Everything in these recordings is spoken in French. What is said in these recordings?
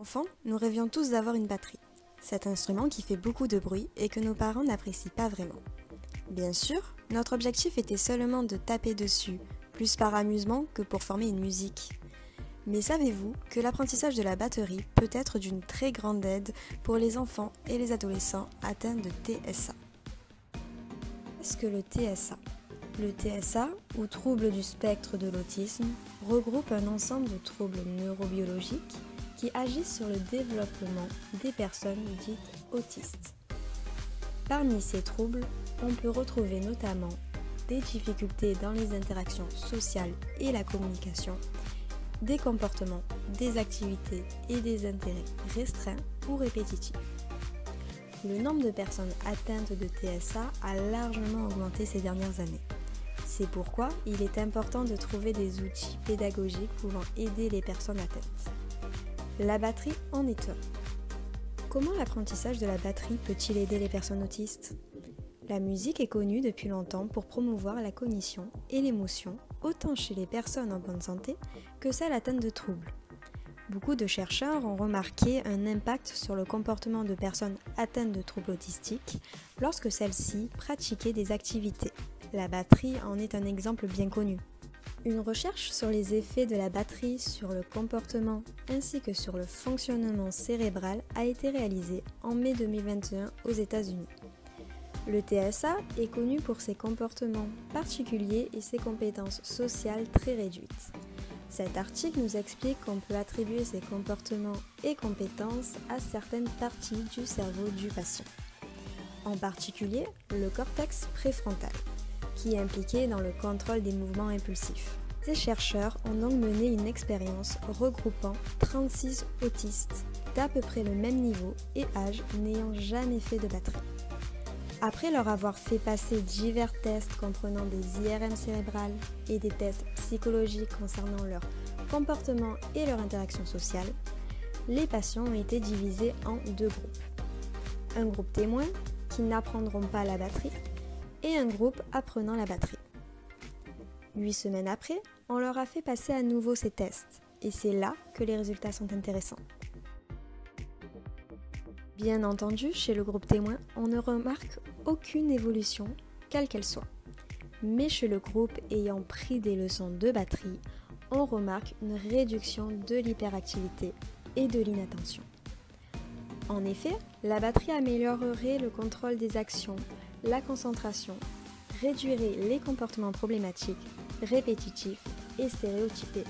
Enfant, nous rêvions tous d'avoir une batterie, cet instrument qui fait beaucoup de bruit et que nos parents n'apprécient pas vraiment. Bien sûr, notre objectif était seulement de taper dessus, plus par amusement que pour former une musique. Mais savez-vous que l'apprentissage de la batterie peut être d'une très grande aide pour les enfants et les adolescents atteints de TSA? Qu'est-ce que le TSA? Le TSA, ou trouble du spectre de l'autisme, regroupe un ensemble de troubles neurobiologiques qui agissent sur le développement des personnes dites autistes. Parmi ces troubles, on peut retrouver notamment des difficultés dans les interactions sociales et la communication, des comportements, des activités et des intérêts restreints ou répétitifs. Le nombre de personnes atteintes de TSA a largement augmenté ces dernières années. C'est pourquoi il est important de trouver des outils pédagogiques pouvant aider les personnes atteintes. La batterie en est un. Comment l'apprentissage de la batterie peut-il aider les personnes autistes? La musique est connue depuis longtemps pour promouvoir la cognition et l'émotion, autant chez les personnes en bonne santé que celles atteintes de troubles. Beaucoup de chercheurs ont remarqué un impact sur le comportement de personnes atteintes de troubles autistiques lorsque celles-ci pratiquaient des activités. La batterie en est un exemple bien connu. Une recherche sur les effets de la batterie sur le comportement ainsi que sur le fonctionnement cérébral a été réalisée en mai 2021 aux États-Unis. Le TSA est connu pour ses comportements particuliers et ses compétences sociales très réduites. Cet article nous explique qu'on peut attribuer ces comportements et compétences à certaines parties du cerveau du patient. En particulier, le cortex préfrontal, qui est impliqué dans le contrôle des mouvements impulsifs. Ces chercheurs ont donc mené une expérience regroupant 36 autistes d'à peu près le même niveau et âge n'ayant jamais fait de batterie. Après leur avoir fait passer divers tests comprenant des IRM cérébrales et des tests psychologiques concernant leur comportement et leur interaction sociale, les patients ont été divisés en deux groupes. Un groupe témoin qui n'apprendront pas la batterie et un groupe apprenant la batterie. 8 semaines après, on leur a fait passer à nouveau ces tests et c'est là que les résultats sont intéressants. Bien entendu, chez le groupe témoin, on ne remarque aucune évolution, quelle qu'elle soit. Mais chez le groupe ayant pris des leçons de batterie, on remarque une réduction de l'hyperactivité et de l'inattention. En effet, la batterie améliorerait le contrôle des actions, la concentration, réduirait les comportements problématiques, répétitifs et stéréotypés,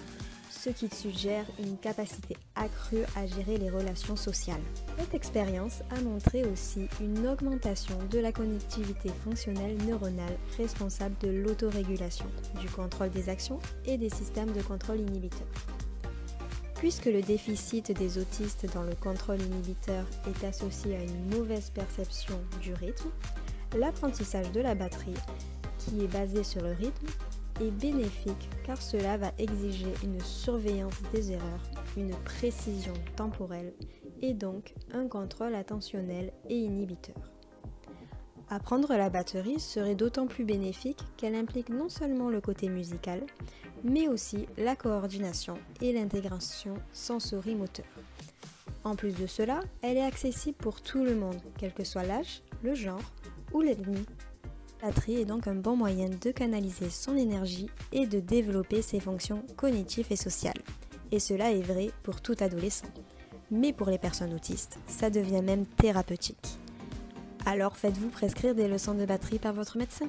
ce qui suggère une capacité accrue à gérer les relations sociales. Cette expérience a montré aussi une augmentation de la connectivité fonctionnelle neuronale responsable de l'autorégulation, du contrôle des actions et des systèmes de contrôle inhibiteurs. Puisque le déficit des autistes dans le contrôle inhibiteur est associé à une mauvaise perception du rythme, l'apprentissage de la batterie, qui est basé sur le rythme, est bénéfique car cela va exiger une surveillance des erreurs, une précision temporelle et donc un contrôle attentionnel et inhibiteur. Apprendre la batterie serait d'autant plus bénéfique qu'elle implique non seulement le côté musical, mais aussi la coordination et l'intégration sensorimoteur. En plus de cela, elle est accessible pour tout le monde, quel que soit l'âge, le genre ou l'ethnie. La batterie est donc un bon moyen de canaliser son énergie et de développer ses fonctions cognitives et sociales. Et cela est vrai pour tout adolescent. Mais pour les personnes autistes, ça devient même thérapeutique. Alors faites-vous prescrire des leçons de batterie par votre médecin ?